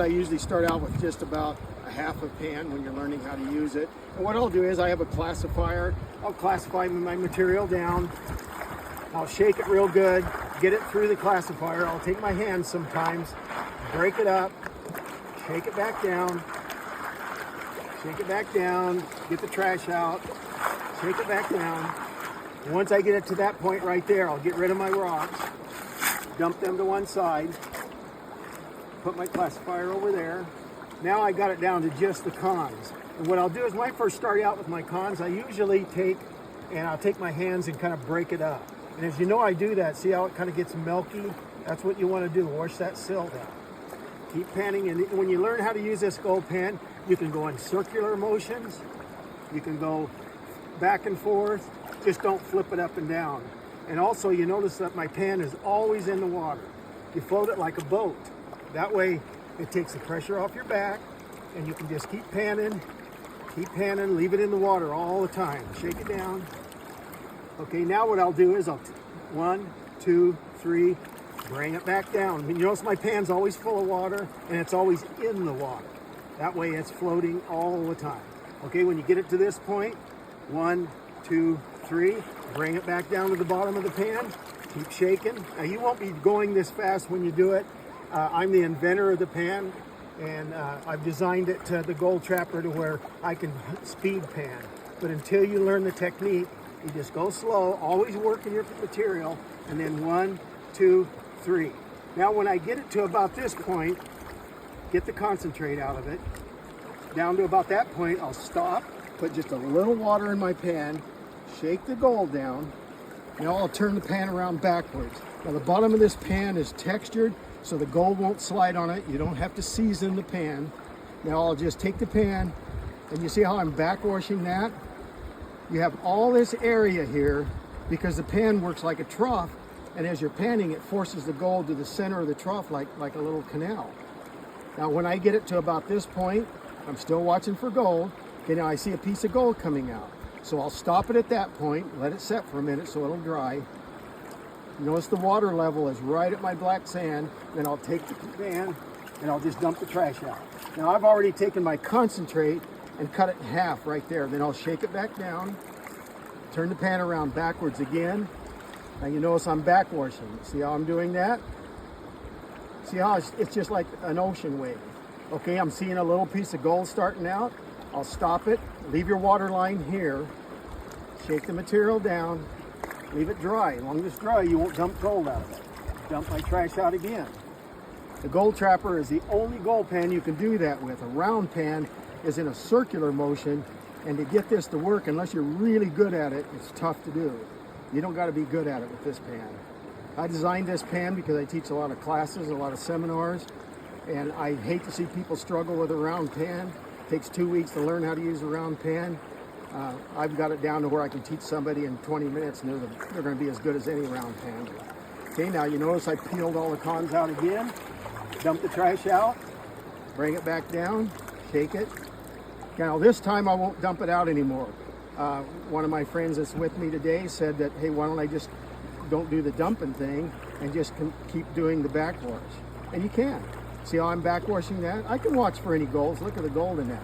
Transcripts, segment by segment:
I usually start out with just about a half a pan when you're learning how to use it. And what I'll do is I have a classifier. I'll classify my material down. I'll shake it real good, get it through the classifier. I'll take my hands sometimes, break it up, shake it back down, get the trash out, shake it back down. And once I get it to that point right there, I'll get rid of my rocks, dump them to one side, put my classifier over there. Now I got it down to just the cons. And what I'll do is when I first start out with my cons, I usually I'll take my hands and kind of break it up. And as you know, I do that. See how it kind of gets milky? That's what you want to do. Wash that sill down. Keep panning. And when you learn how to use this gold pan, you can go in circular motions. You can go back and forth. Just don't flip it up and down. And also, you notice that my pan is always in the water. You float it like a boat. That way, it takes the pressure off your back, and you can just keep panning, leave it in the water all the time. Shake it down. Okay, now what I'll do is 1, 2, 3, bring it back down. You notice my pan's always full of water, and it's always in the water. That way it's floating all the time. Okay, when you get it to this point, 1, 2, 3, bring it back down to the bottom of the pan. Keep shaking. Now you won't be going this fast when you do it. I'm the inventor of the pan, and I've designed it to the ATTRapper to where I can speed pan. But until you learn the technique, you just go slow, always working your material, and then 1, 2, 3. Now when I get it to about this point, get the concentrate out of it. Down to about that point, I'll stop, put just a little water in my pan, shake the gold down. Now I'll turn the pan around backwards. Now the bottom of this pan is textured, so the gold won't slide on it. You don't have to season the pan. Now I'll just take the pan, and you see how I'm backwashing that? You have all this area here because the pan works like a trough, and as you're panning, it forces the gold to the center of the trough like a little canal. Now when I get it to about this point, I'm still watching for gold. Okay, now I see a piece of gold coming out. So I'll stop it at that point, let it set for a minute so it'll dry. Notice the water level is right at my black sand. Then I'll take the pan and I'll just dump the trash out. Now I've already taken my concentrate and cut it in half right there. Then I'll shake it back down, turn the pan around backwards again. Now you notice I'm backwashing. See how I'm doing that? See how it's just like an ocean wave. Okay, I'm seeing a little piece of gold starting out. I'll stop it, leave your water line here, shake the material down, leave it dry. As long as it's dry, you won't dump gold out of it. Dump my trash out again. The ATTRapper is the only gold pan you can do that with. A round pan is in a circular motion, and to get this to work, unless you're really good at it, it's tough to do. You don't got to be good at it with this pan. I designed this pan because I teach a lot of classes, a lot of seminars, and I hate to see people struggle with a round pan. It takes 2 weeks to learn how to use a round pan. I've got it down to where I can teach somebody in 20 minutes, and they're going to be as good as any round pan. Okay, now you notice I peeled all the cons out again, dump the trash out, bring it back down, shake it. Now this time I won't dump it out anymore. One of my friends that's with me today said that, hey, why don't I just don't do the dumping thing and just keep doing the backwash? And you can. See how I'm backwashing that? I can watch for any golds. Look at the gold in that.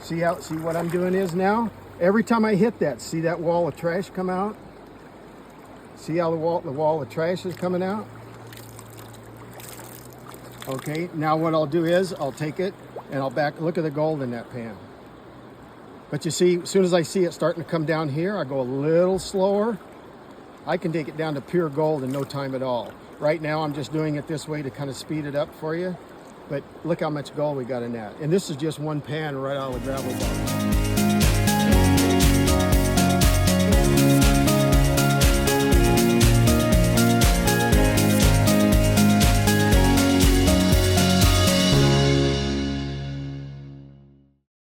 See what I'm doing is now? Every time I hit that, see that wall of trash come out? See how the wall of trash is coming out? Okay, now what I'll do is I'll take it and I'll look at the gold in that pan. But you see, as soon as I see it starting to come down here, I go a little slower. I can take it down to pure gold in no time at all. Right now, I'm just doing it this way to kind of speed it up for you. But look how much gold we got in that. And this is just one pan right out of the gravel box.